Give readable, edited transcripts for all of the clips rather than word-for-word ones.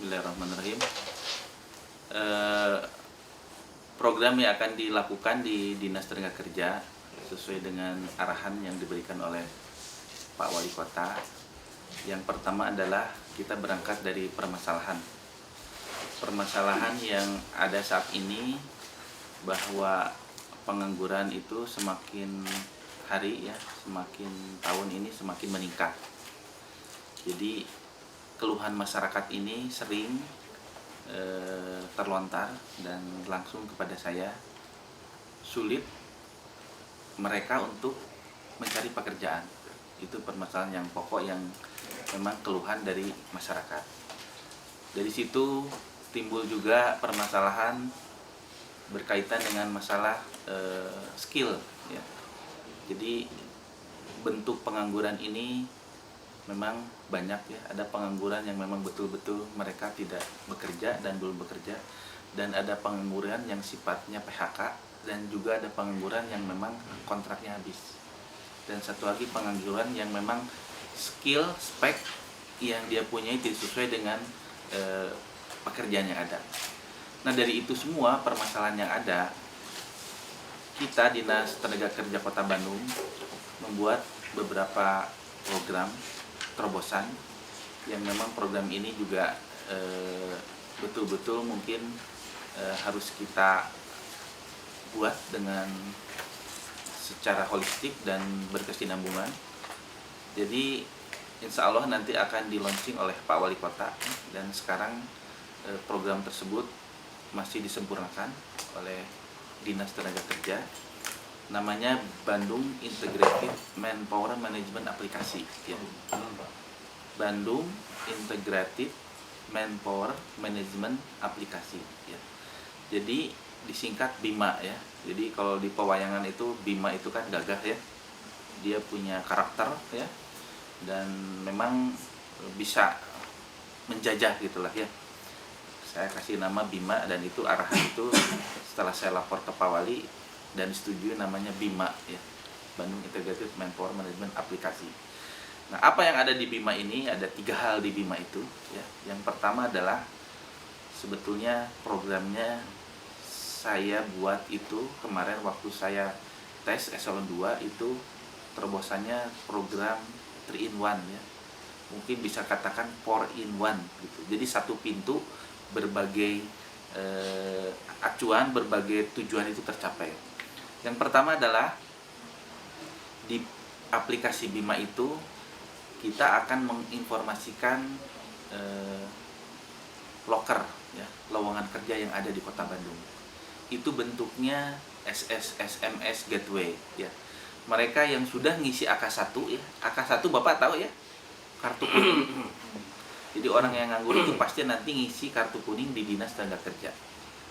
Bismillahirrahmanirrahim. Eh, Program yang akan dilakukan di Dinas Tenaga Kerja sesuai dengan arahan yang diberikan oleh Pak Wali Kota. Yang pertama adalah kita berangkat dari permasalahan yang ada saat ini, bahwa pengangguran itu semakin hari ya, semakin tahun ini semakin meningkat. Jadi keluhan masyarakat ini sering terlontar dan langsung kepada saya, sulit mereka untuk mencari pekerjaan. Itu permasalahan yang pokok yang memang keluhan dari masyarakat. Dari situ timbul juga permasalahan berkaitan dengan masalah skill ya. Jadi bentuk pengangguran ini memang banyak ya. Ada pengangguran yang memang betul-betul mereka tidak bekerja dan belum bekerja, dan ada pengangguran yang sifatnya PHK, dan juga ada pengangguran yang memang kontraknya habis, dan satu lagi pengangguran yang memang skill spek yang dia punyai tidak sesuai dengan pekerjaan yang ada. Nah, dari itu semua permasalahan yang ada, kita Dinas Tenaga Kerja Kota Bandung membuat beberapa program terobosan yang memang program ini juga betul-betul mungkin harus kita buat dengan secara holistik dan berkesinambungan. Jadi insya Allah nanti akan di launching oleh Pak Wali Kota, dan sekarang program tersebut masih disempurnakan oleh Dinas Tenaga Kerja. Namanya Bandung Integrated Manpower Management Aplikasi ya. Bandung Integrated Manpower Management Aplikasi ya. Jadi disingkat BIMA ya. Jadi kalau di pewayangan itu BIMA itu kan gagah ya. Dia punya karakter ya, dan memang bisa menjajah gitulah ya. Saya kasih nama BIMA, dan itu arahan itu setelah saya lapor ke Pak Wali dan disetujui namanya BIMA ya, Bandung Integrated Manpower Management Aplikasi. Nah, apa yang ada di BIMA ini? Ada 3 hal di BIMA itu ya. Yang pertama adalah sebetulnya programnya saya buat itu kemarin waktu saya tes eselon 2, itu terobosannya program 3 in 1 ya. Mungkin bisa katakan 4 in 1 gitu. Jadi satu pintu, berbagai acuan, berbagai tujuan itu tercapai. Yang pertama adalah di aplikasi BIMA itu kita akan menginformasikan loker ya, lowongan kerja yang ada di Kota Bandung. Itu bentuknya SMS Gateway ya. Mereka yang sudah ngisi AK1 ya. AK1 Bapak tahu ya? Kartu kuning. Jadi orang yang nganggur itu pasti nanti ngisi kartu kuning di Dinas Tenaga Kerja.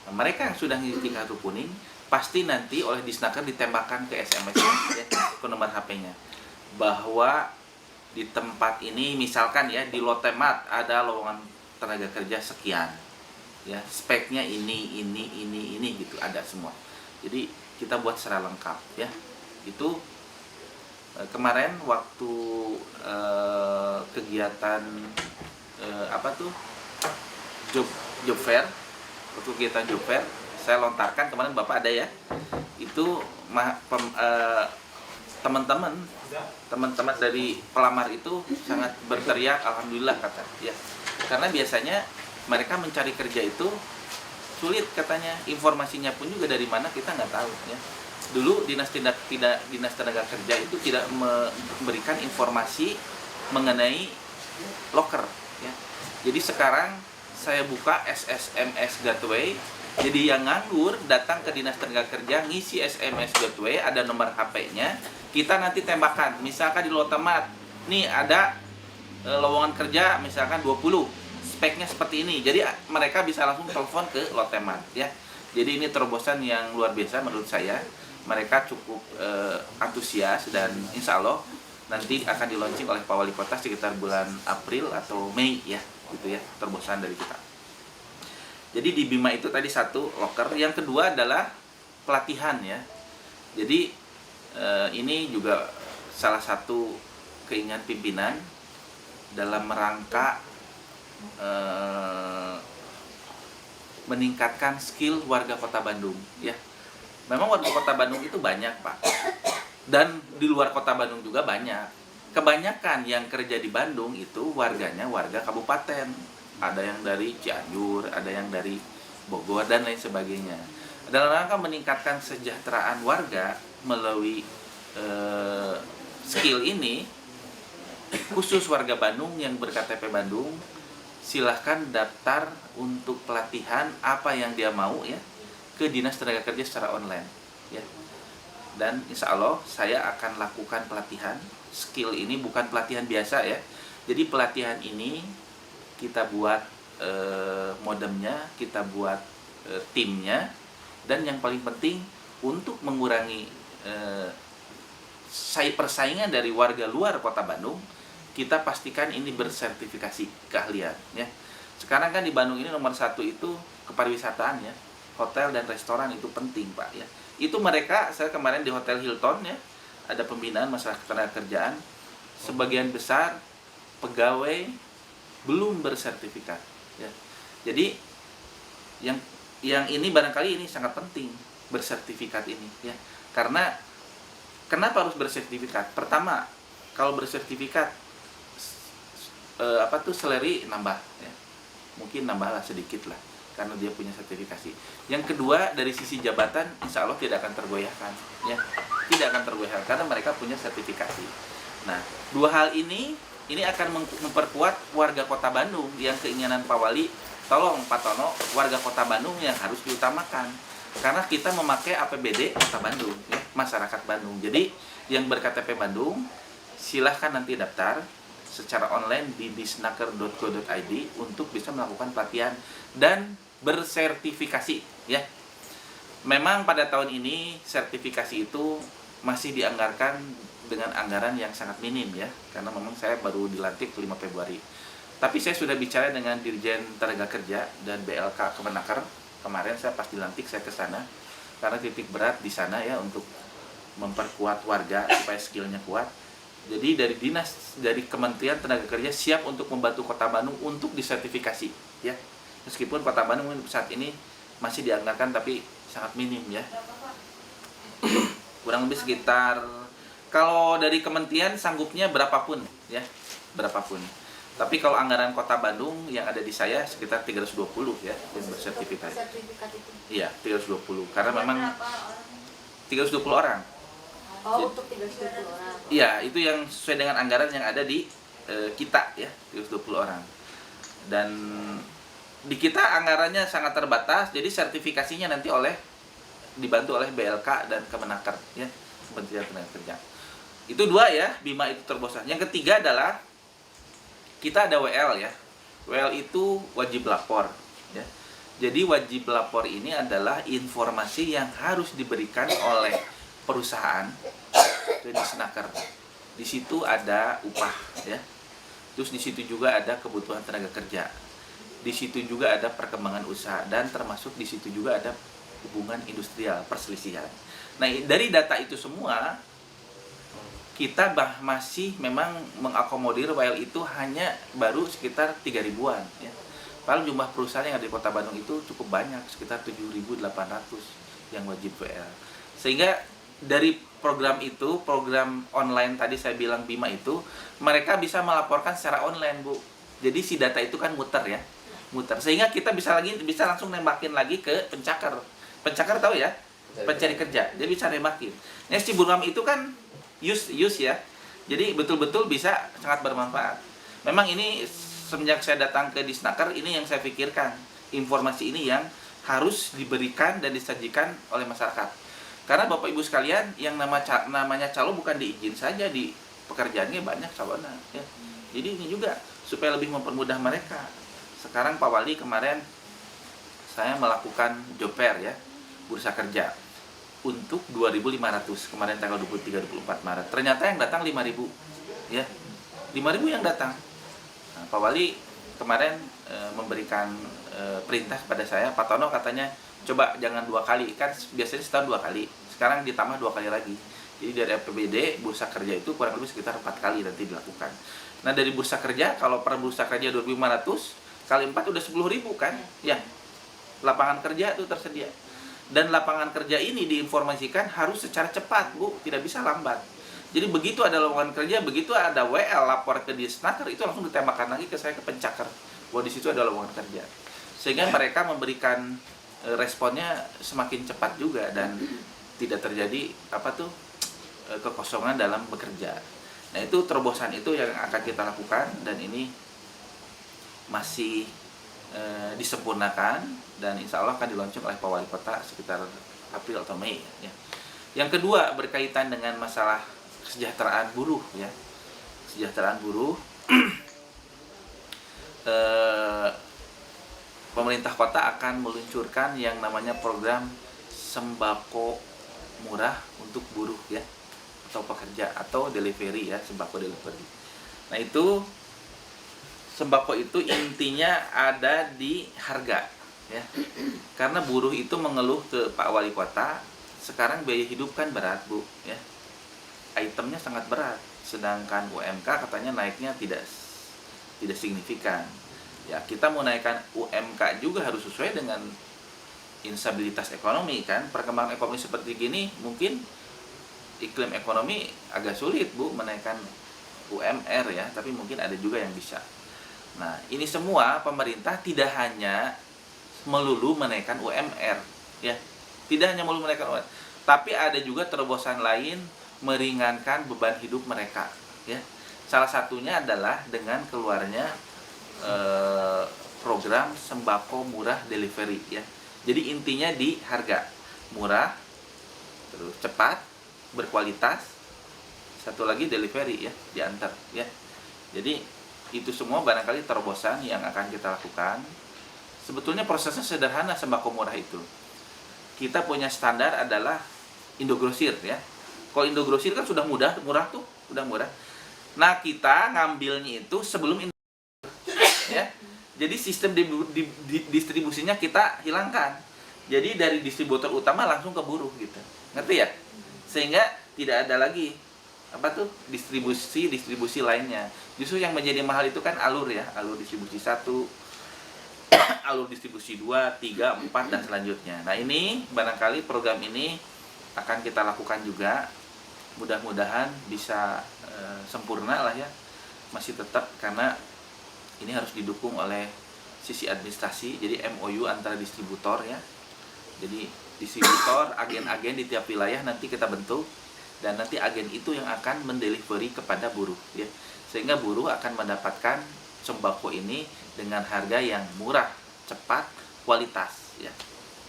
Nah, mereka yang sudah ngisi kartu kuning pasti nanti oleh Disnaker ditembakkan ke SMS ya, ke nomor HP-nya, bahwa di tempat ini misalkan ya, di Lotemat ada lowongan tenaga kerja sekian ya, speknya ini gitu, ada semua. Jadi kita buat secara lengkap ya. Itu kemarin waktu kegiatan job fair, waktu kegiatan job fair saya lontarkan kemarin, Bapak ada ya, itu teman-teman dari pelamar itu sangat berteriak alhamdulillah kata ya, karena biasanya mereka mencari kerja itu sulit katanya, informasinya pun juga dari mana kita nggak tahu ya. Dulu Dinas Tenaga Kerja itu tidak memberikan informasi mengenai loker ya. Jadi sekarang saya buka SMS Gateway. Jadi yang nganggur datang ke Dinas Tenaga Kerja, ngisi SMS Gateway, ada nomor HP-nya, kita nanti tembakan. Misalkan di Lotemat, nih ada lowongan kerja misalkan 20, speknya seperti ini. Jadi mereka bisa langsung telepon ke Lotemat ya. Jadi ini terobosan yang luar biasa menurut saya. Mereka cukup antusias, dan insya Allah nanti akan di launching oleh Pak Wali Kota sekitar bulan April atau Mei ya, gitu ya, terobosan dari kita. Jadi di BIMA itu tadi satu, loker. Yang kedua adalah pelatihan ya. Jadi ini juga salah satu keinginan pimpinan dalam rangka meningkatkan skill warga Kota Bandung, ya. Memang warga Kota Bandung itu banyak, Pak. Dan di luar Kota Bandung juga banyak. Kebanyakan yang kerja di Bandung itu warganya warga kabupaten. Ada yang dari Cianjur, ada yang dari Bogor, dan lain sebagainya. Dalam rangka meningkatkan kesejahteraan warga melalui skill ini, khusus warga Bandung yang ber-KTP Bandung, silahkan daftar untuk pelatihan apa yang dia mau ya ke Dinas Tenaga Kerja secara online ya. Dan insya Allah saya akan lakukan pelatihan skill ini, bukan pelatihan biasa ya. Jadi pelatihan ini kita buat modemnya, kita buat timnya, dan yang paling penting untuk mengurangi persaingan dari warga luar Kota Bandung, kita pastikan ini bersertifikasi keahlian ya. Sekarang kan di Bandung ini nomor 1 itu kepariwisataan ya. Hotel dan restoran itu penting, Pak ya. Itu mereka, saya kemarin di Hotel Hilton ya, ada pembinaan masalah ketenaga kerjaan. Sebagian besar pegawai belum bersertifikat ya. Jadi yang ini barangkali ini sangat penting, bersertifikat ini ya. Karena kenapa harus bersertifikat? Pertama, kalau bersertifikat salary nambah ya. Mungkin nambahlah sedikit lah karena dia punya sertifikasi. Yang kedua, dari sisi jabatan insya Allah tidak akan tergoyahkan ya. Tidak akan tergoyahkan karena mereka punya sertifikasi. Nah, dua hal ini akan memperkuat warga Kota Bandung yang keinginan Pak Wali, tolong Pak Tono, warga Kota Bandung yang harus diutamakan. Karena kita memakai APBD Kota Bandung ya, masyarakat Bandung. Jadi yang ber-KTP Bandung silahkan nanti daftar secara online di disnaker.go.id untuk bisa melakukan pelatihan dan bersertifikasi ya. Memang pada tahun ini sertifikasi itu masih dianggarkan dengan anggaran yang sangat minim ya, karena memang saya baru dilantik 5 Februari. Tapi saya sudah bicara dengan Dirjen Tenaga Kerja dan BLK Kemenaker. Kemarin saya pas dilantik saya ke sana karena titik berat di sana ya untuk memperkuat warga supaya skillnya kuat. Jadi dari Kementerian Tenaga Kerja siap untuk membantu Kota Bandung untuk disertifikasi ya. Meskipun Kota Bandung saat ini masih dianggarkan tapi sangat minim ya. Kurang lebih sekitar, kalau dari kementerian sanggupnya berapapun ya, berapapun. Tapi kalau anggaran Kota Bandung yang ada di saya sekitar 320 ya yang bersertifikat. Sertifikat itu. Iya, 320 karena memang 320 orang. Oh, untuk 320 orang. Iya, itu yang sesuai dengan anggaran yang ada di kita ya, 320 orang. Dan di kita anggarannya sangat terbatas, jadi sertifikasinya nanti dibantu oleh BLK dan Kemenaker ya, Kementerian Tenaga Kerja. Itu dua ya, Bima itu terbosah. Yang ketiga adalah kita ada WL ya. WL itu wajib lapor ya. Jadi wajib lapor ini adalah informasi yang harus diberikan oleh perusahaan ke Disnaker. Di situ ada upah ya. Terus di situ juga ada kebutuhan tenaga kerja. Di situ juga ada perkembangan usaha dan termasuk di situ juga ada hubungan industrial, perselisihan. Nah, dari data itu semua kita masih memang mengakomodir WL itu hanya baru sekitar 3.000-an ya. Padahal jumlah perusahaan yang ada di Kota Bandung itu cukup banyak, sekitar 7.800 yang wajib WL. Sehingga dari program itu, program online tadi saya bilang Bima itu, mereka bisa melaporkan secara online, Bu. Jadi si data itu kan muter ya. Muter. Sehingga kita bisa langsung nembakin lagi ke pencakar. Pencakar tahu ya? Pencari kerja. Dia bisa nembakin. Nah, si Burham itu kan use ya. Jadi betul-betul bisa sangat bermanfaat. Memang ini semenjak saya datang ke Disnaker, ini yang saya pikirkan. Informasi ini yang harus diberikan dan disajikan oleh masyarakat. Karena Bapak Ibu sekalian, yang namanya calo bukan diizin saja, di pekerjaannya banyak calonnya ya. Jadi ini juga supaya lebih mempermudah mereka. Sekarang Pak Wali kemarin saya melakukan job fair ya, bursa kerja untuk 2.500 kemarin tanggal 23-24 Maret. Ternyata yang datang 5.000 ya. 5.000 yang datang. Nah, Pak Wali kemarin memberikan perintah kepada saya, Pak Tono katanya coba jangan 2 kali, kan biasanya setahun 2 kali, sekarang ditambah 2 kali lagi. Jadi dari APBD bursa kerja itu kurang lebih sekitar 4 kali nanti dilakukan. Nah, dari bursa kerja, kalau per bursa kerja 2.500 kali 4 udah 10.000 kan ya. lapangan kerja itu tersedia. Dan lapangan kerja ini diinformasikan harus secara cepat, Bu, tidak bisa lambat. Jadi begitu ada lowongan kerja, begitu ada WL lapor ke Disnaker, itu langsung ditembakkan lagi ke saya, ke pencaker, bahwa di situ ada lowongan kerja. Sehingga mereka memberikan responnya semakin cepat juga dan tidak terjadi kekosongan dalam bekerja. Nah, itu terobosan itu yang akan kita lakukan, dan ini masih disempurnakan, dan insya Allah akan diluncurkan oleh Pak Wali Kota sekitar April atau Mei ya. Yang kedua berkaitan dengan masalah kesejahteraan buruh ya. Kesejahteraan buruh pemerintah kota akan meluncurkan yang namanya program sembako murah untuk buruh ya, atau pekerja, atau delivery ya, sembako delivery. Nah, itu sembako itu intinya ada di harga ya. Karena buruh itu mengeluh ke Pak Wali Kota, sekarang biaya hidup kan berat, Bu ya. Itemnya sangat berat, sedangkan UMK katanya naiknya tidak signifikan. Ya, kita mau naikkan UMK juga harus sesuai dengan instabilitas ekonomi kan. Perkembangan ekonomi seperti gini, mungkin iklim ekonomi agak sulit, Bu, menaikkan UMR ya, tapi mungkin ada juga yang bisa. Nah, ini semua pemerintah tidak hanya melulu menaikkan UMR ya. Tidak hanya melulu menaikkan UMR, tapi ada juga terobosan lain meringankan beban hidup mereka ya. Salah satunya adalah dengan keluarnya program sembako murah delivery ya. Jadi intinya di harga murah, terus cepat, berkualitas, satu lagi delivery ya, diantar ya. Jadi itu semua barangkali terobosan yang akan kita lakukan. Sebetulnya prosesnya sederhana sembako murah itu. Kita punya standar adalah Indogrosir ya. Kalau Indogrosir kan sudah murah tuh, udah murah. Nah, kita ngambilnya itu sebelum ya. Jadi sistem distribusinya kita hilangkan. Jadi dari distributor utama langsung ke buruh gitu. Ngerti ya? Sehingga tidak ada lagi distribusi lainnya. Justru yang menjadi mahal itu kan alur ya, alur distribusi 1, alur distribusi 2, 3, 4 dan selanjutnya. Nah, ini barangkali program ini akan kita lakukan juga. Mudah-mudahan bisa sempurna lah ya. Masih tetap, karena ini harus didukung oleh sisi administrasi. Jadi MOU antara distributor ya. Jadi distributor, agen-agen di tiap wilayah nanti kita bentuk, dan nanti agen itu yang akan mendelivery kepada buruh ya. Sehingga buruh akan mendapatkan sembako ini dengan harga yang murah, cepat, kualitas ya,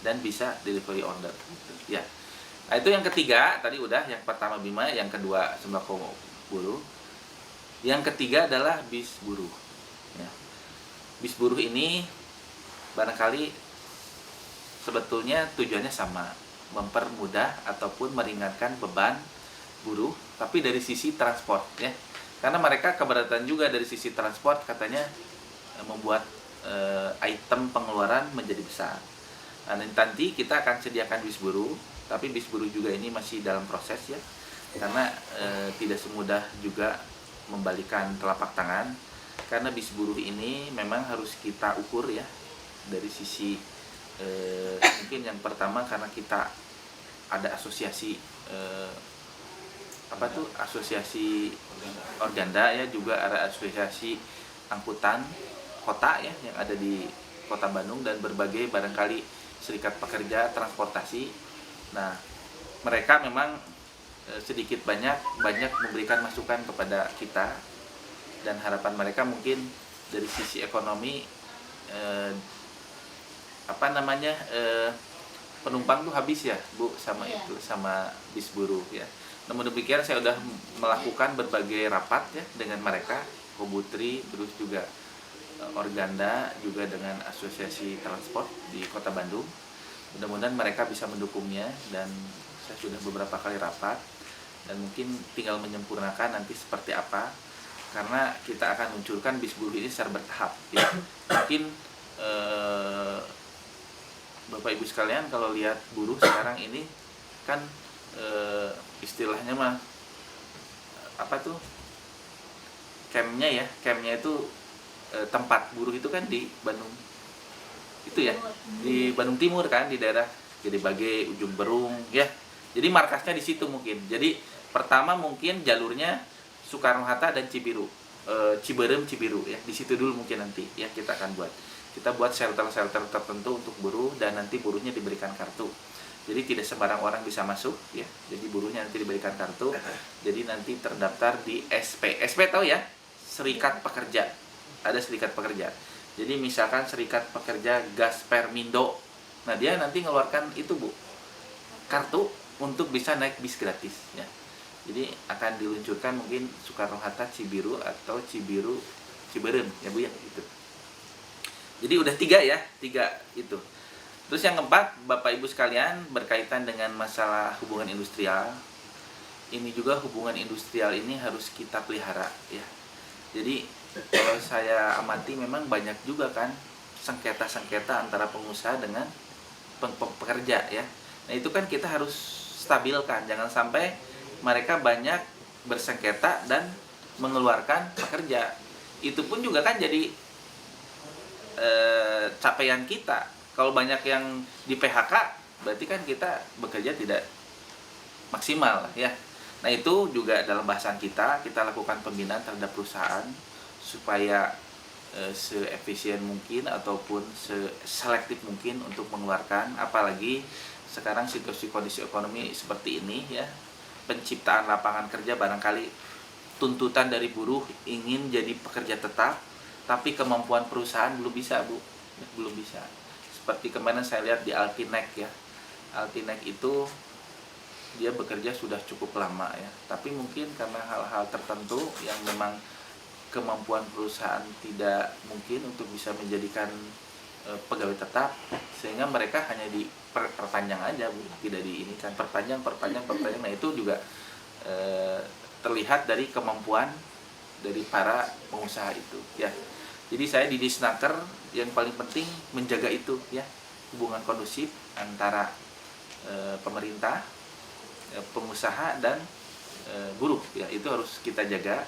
dan bisa delivery order gitu, ya. Nah, itu yang ketiga, tadi udah yang pertama Bima, yang kedua sembako buruh. Yang ketiga adalah bis buruh ya. Bis buruh ini barangkali sebetulnya tujuannya sama, mempermudah ataupun meringankan beban buruh, tapi dari sisi transport ya. Karena mereka keberatan juga dari sisi transport, katanya membuat item pengeluaran menjadi besar. Nah, nanti kita akan sediakan bis buruh, tapi bis buruh juga ini masih dalam proses ya. Karena tidak semudah juga membalikan telapak tangan, karena bis buruh ini memang harus kita ukur ya dari sisi mungkin yang pertama karena kita ada asosiasi asosiasi organda ya, juga ada asosiasi angkutan kota ya yang ada di Kota Bandung, dan berbagai barangkali serikat pekerja transportasi. Nah, mereka memang sedikit banyak memberikan masukan kepada kita, dan harapan mereka mungkin dari sisi ekonomi penumpang tuh habis ya, Bu, sama itu sama bis buruh ya. Namun demikian saya sudah melakukan berbagai rapat ya dengan mereka, Kobutri, terus juga Organda, juga dengan Asosiasi Transport di Kota Bandung. Mudah-mudahan mereka bisa mendukungnya, dan saya sudah beberapa kali rapat, dan mungkin tinggal menyempurnakan nanti seperti apa, karena kita akan munculkan bis buruh ini secara bertahap ya. Mungkin Bapak Ibu sekalian kalau lihat buruh sekarang ini kan istilahnya mah campnya itu tempat buruh itu kan di Bandung, situ ya, di Bandung Timur kan, di daerah Gede Bage, Ujung Berung ya. Jadi markasnya di situ mungkin. Jadi pertama mungkin jalurnya Soekarno-Hatta dan Cibiru, Ciberem, Cibiru ya. Di situ dulu mungkin nanti ya kita akan buat. Kita buat shelter-shelter tertentu untuk buruh dan nanti buruhnya diberikan kartu. Jadi tidak sembarang orang bisa masuk ya. Jadi buruhnya nanti diberikan kartu. Jadi nanti terdaftar di SP. SP tahu ya? Serikat Pekerja. Ada Serikat Pekerja. Jadi misalkan Serikat Pekerja Gaspermindo. Nah, dia nanti ngeluarkan itu, Bu. Kartu untuk bisa naik bis gratis ya. Jadi akan diluncurkan mungkin Soekarno-Hatta Cibiru atau Cibiru Ciberem ya Bu ya gitu. Jadi udah 3 ya, 3 itu. Terus yang keempat, Bapak Ibu sekalian, berkaitan dengan masalah hubungan industrial. Ini juga hubungan industrial ini harus kita pelihara ya. Jadi kalau saya amati memang banyak juga kan sengketa-sengketa antara pengusaha dengan pekerja ya. Nah, itu kan kita harus stabilkan, jangan sampai mereka banyak bersengketa dan mengeluarkan pekerja. Itu pun juga kan jadi capaian kita. Kalau banyak yang di PHK, berarti kan kita bekerja tidak maksimal ya. Nah, itu juga dalam bahasan kita lakukan pembinaan terhadap perusahaan supaya seefisien mungkin ataupun selektif mungkin untuk mengeluarkan, apalagi sekarang situasi kondisi ekonomi seperti ini ya, penciptaan lapangan kerja barangkali tuntutan dari buruh ingin jadi pekerja tetap, tapi kemampuan perusahaan belum bisa Bu, belum bisa. Seperti kemarin saya lihat di Altinek ya, Altinek itu dia bekerja sudah cukup lama ya, tapi mungkin karena hal-hal tertentu yang memang kemampuan perusahaan tidak mungkin untuk bisa menjadikan pegawai tetap, sehingga mereka hanya diperpanjang aja Bu, tidak di ini kan, perpanjang. Nah, itu juga terlihat dari kemampuan dari para pengusaha itu ya. Jadi saya di Disnaker yang paling penting menjaga itu ya, hubungan kondusif antara pemerintah, pengusaha dan buruh ya, itu harus kita jaga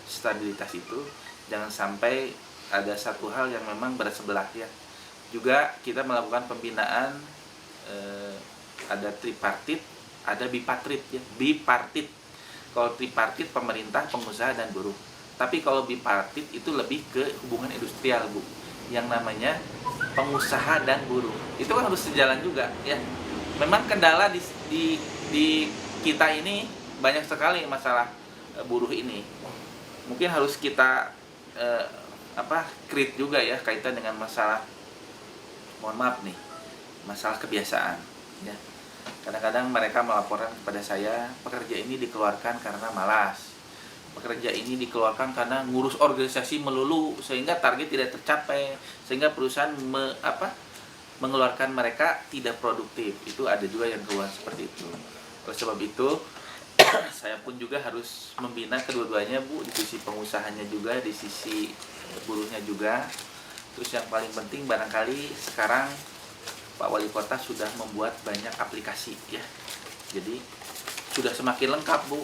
stabilitas itu, jangan sampai ada satu hal yang memang bersebelah ya. Juga kita melakukan pembinaan ada tripartit, ada bipartit ya. Bipartit. Kalau tripartit pemerintah, pengusaha dan buruh. Tapi kalau bipartit itu lebih ke hubungan industrial Bu, yang namanya pengusaha dan buruh. Itu kan harus sejalan juga ya. Memang kendala di kita ini banyak sekali masalah buruh ini. Mungkin harus kita create juga ya kaitan dengan masalah, mohon maaf nih, masalah kebiasaan ya. Kadang-kadang mereka melaporkan kepada saya, pekerja ini dikeluarkan karena malas, pekerja ini dikeluarkan karena ngurus organisasi melulu sehingga target tidak tercapai, sehingga perusahaan mengeluarkan mereka tidak produktif. Itu ada juga yang keluar seperti itu. Oleh sebab itu saya pun juga harus membina kedua-duanya Bu, di sisi pengusahanya juga, di sisi buruhnya juga. Terus yang paling penting barangkali sekarang Pak Wali Kota sudah membuat banyak aplikasi ya. Jadi sudah semakin lengkap Bu.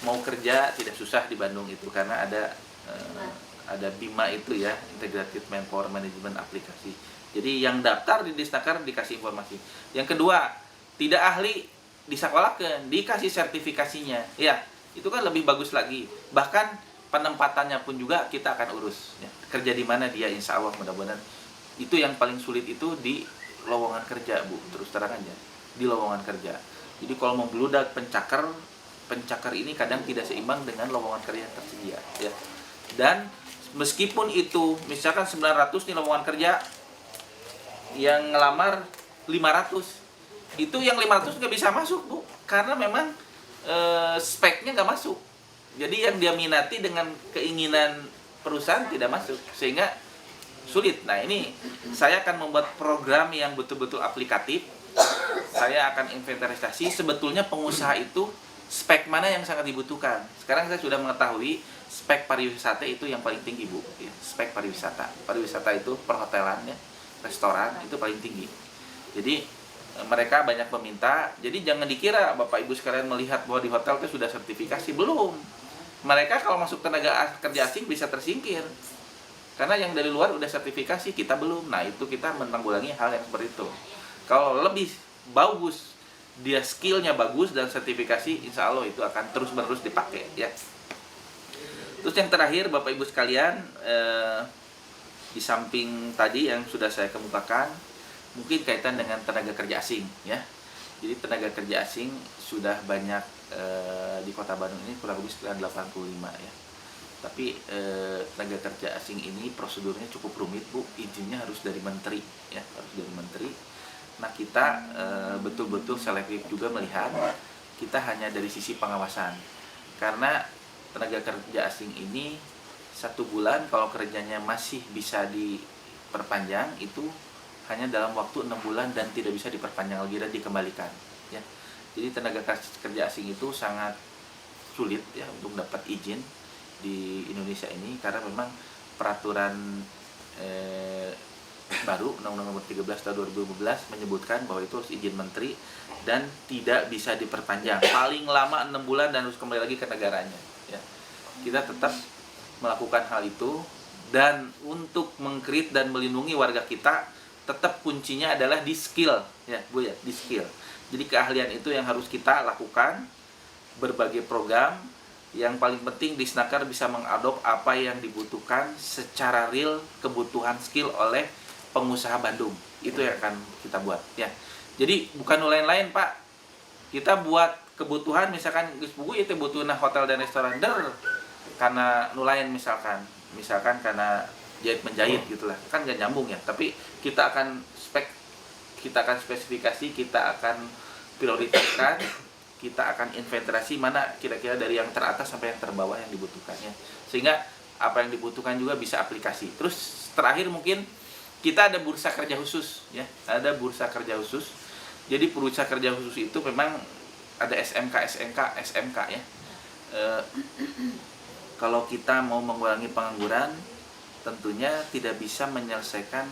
Mau kerja tidak susah di Bandung itu karena ada BIMA itu ya, Integrated Manpower Management Aplikasi. Jadi yang daftar di Disnaker dikasih informasi. Yang kedua, tidak ahli disekolahkan, dikasih sertifikasinya. Ya, itu kan lebih bagus lagi. Bahkan penempatannya pun juga kita akan urus ya. Kerja di mana dia, insya Allah mudah-mudahan. Itu yang paling sulit itu di lowongan kerja Bu, terus terang aja di lowongan kerja. Jadi kalau membludak pencakar ini kadang tidak seimbang dengan lowongan kerja yang tersedia ya. Dan meskipun itu misalkan 900 nih lowongan kerja, yang ngelamar 500, itu yang 500 nggak bisa masuk Bu, karena memang speknya nggak masuk. Jadi yang dia minati dengan keinginan perusahaan tidak masuk, sehingga sulit. Nah, ini saya akan membuat program yang betul-betul aplikatif. Saya akan inventarisasi sebetulnya pengusaha itu spek mana yang sangat dibutuhkan. Sekarang saya sudah mengetahui spek pariwisata itu yang paling tinggi Bu ya. Spek pariwisata itu perhotelan ya, restoran itu paling tinggi. Jadi mereka banyak meminta. Jadi jangan dikira Bapak Ibu sekalian melihat bahwa di hotel itu sudah sertifikasi, belum. Mereka kalau masuk tenaga kerja asing bisa tersingkir. Karena yang dari luar udah sertifikasi, kita belum. Nah, itu kita menanggulangi hal yang seperti itu. Kalau lebih bagus, dia skillnya bagus dan sertifikasi, insya Allah itu akan terus-menerus dipakai ya. Terus yang terakhir, Bapak Ibu sekalian, di samping tadi yang sudah saya kemukakan, mungkin kaitan dengan tenaga kerja asing ya. Jadi tenaga kerja asing sudah banyak di Kota Bandung ini, kurang lebih sekitar 85 ya. Tapi tenaga kerja asing ini prosedurnya cukup rumit, Bu. Izinnya harus dari menteri ya, harus dari menteri. Nah, kita betul-betul selektif juga melihat, kita hanya dari sisi pengawasan. Karena tenaga kerja asing ini 1 bulan kalau kerjanya masih bisa diperpanjang, itu hanya dalam waktu 6 bulan dan tidak bisa diperpanjang lagi dan dikembalikan ya. Jadi tenaga kerja asing itu sangat sulit ya untuk dapat izin di Indonesia ini, karena memang peraturan baru Undang-Undang Nomor 13 Tahun 2015 menyebutkan bahwa itu harus izin menteri dan tidak bisa diperpanjang, paling lama 6 bulan dan harus kembali lagi ke negaranya ya. Kita tetap melakukan hal itu, dan untuk mengkrit dan melindungi warga kita, tetap kuncinya adalah di skill ya Bu ya, di skill. Jadi keahlian itu yang harus kita lakukan, berbagai program. Yang paling penting di Snaker bisa mengadop apa yang dibutuhkan secara real, kebutuhan skill oleh pengusaha Bandung. Itu yang akan kita buat ya. Jadi bukan lain-lain Pak. Kita buat kebutuhan, misalkan geus buku itu butuhna hotel dan restoran karena nulain misalkan karena jahit menjahit gitulah, kan gak nyambung ya. Tapi kita akan spesifikasi, kita akan prioritaskan, kita akan inventarisasi mana kira-kira dari yang teratas sampai yang terbawah yang dibutuhkannya, sehingga apa yang dibutuhkan juga bisa aplikasi. Terus terakhir mungkin kita ada bursa kerja khusus ya, ada bursa kerja khusus. Jadi bursa kerja khusus itu memang ada SMK ya. Kalau kita mau mengurangi pengangguran, tentunya tidak bisa menyelesaikan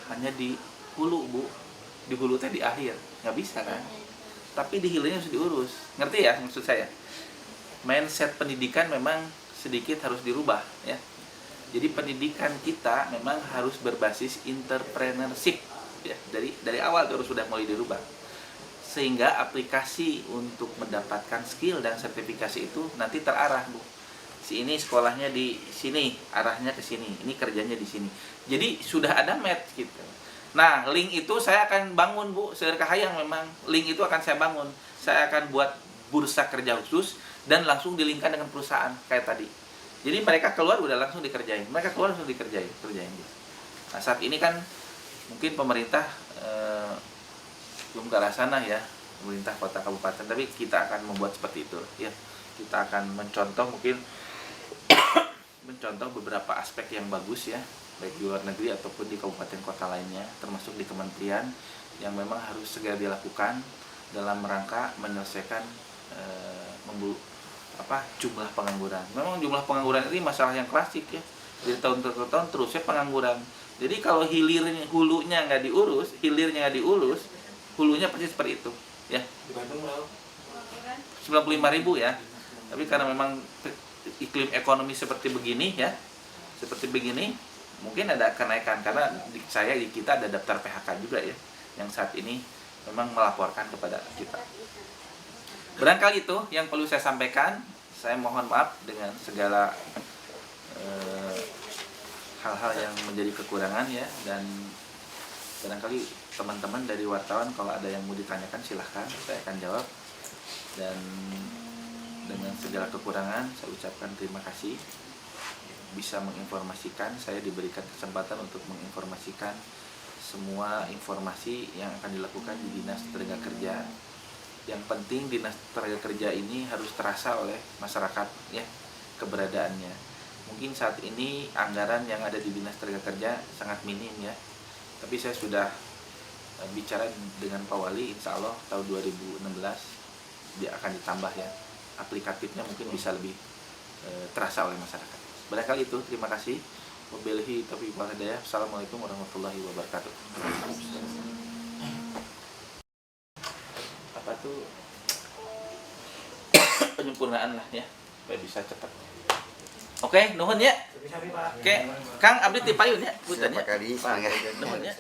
hanya di hulu Bu, di hulu teh di akhir, nggak bisa kan. Tapi di hilirnya harus diurus, ngerti ya maksud saya? Mindset pendidikan memang sedikit harus dirubah ya. Jadi pendidikan kita memang harus berbasis entrepreneurship ya, dari awal terus sudah mulai dirubah, sehingga aplikasi untuk mendapatkan skill dan sertifikasi itu nanti terarah Bu. Si ini sekolahnya di sini, arahnya ke sini, ini kerjanya di sini. Jadi sudah ada match gitu. Nah, link itu saya akan bangun Bu, seueur kahayang memang link itu akan saya bangun. Saya akan buat bursa kerja khusus dan langsung dilingkan dengan perusahaan kayak tadi. Jadi mereka keluar udah langsung dikerjain. Mereka keluar langsung kerjain. Nah, saat ini kan mungkin pemerintah belum ke arah sana ya, pemerintah kota kabupaten, tapi kita akan membuat seperti itu ya. Kita akan mencontoh beberapa aspek yang bagus ya, baik di luar negeri ataupun di kabupaten kota lainnya, termasuk di kementerian, yang memang harus segera dilakukan dalam rangka menyelesaikan jumlah pengangguran. Memang jumlah pengangguran ini masalah yang klasik ya, dari tahun ke tahun terusnya pengangguran. Jadi kalau hulunya nggak diurus, hilirnya nggak diurus, hulunya pasti seperti itu ya. 95.000 ya. Tapi karena memang iklim ekonomi seperti begini ya, mungkin ada kenaikan, karena di kita ada daftar PHK juga ya, yang saat ini memang melaporkan kepada kita. Barangkali itu yang perlu saya sampaikan. Saya mohon maaf dengan segala hal-hal yang menjadi kekurangan ya, dan barangkali teman-teman dari wartawan kalau ada yang mau ditanyakan silahkan, saya akan jawab. Dan dengan segala kekurangan saya ucapkan terima kasih bisa menginformasikan, saya diberikan kesempatan untuk menginformasikan semua informasi yang akan dilakukan di Dinas Tenaga Kerja. Yang penting Dinas Tenaga Kerja ini harus terasa oleh masyarakat ya, keberadaannya. Mungkin saat ini anggaran yang ada di Dinas Tenaga Kerja sangat minim ya, tapi saya sudah bicara dengan Pak Wali, insya Allah tahun 2016 dia akan ditambah ya, aplikatifnya mungkin bisa lebih terasa oleh masyarakat. Barangkali itu, terima kasih. Wabillahi taufiq wal hidayah. Assalamualaikum warahmatullahi wabarakatuh. Apa tuh penyempurnaan lah ya, supaya bisa cepat. Oke, nuhun ya. Oke, Kang abdi ti payun ya, punten ya. Siapa kali? Nuhun ya.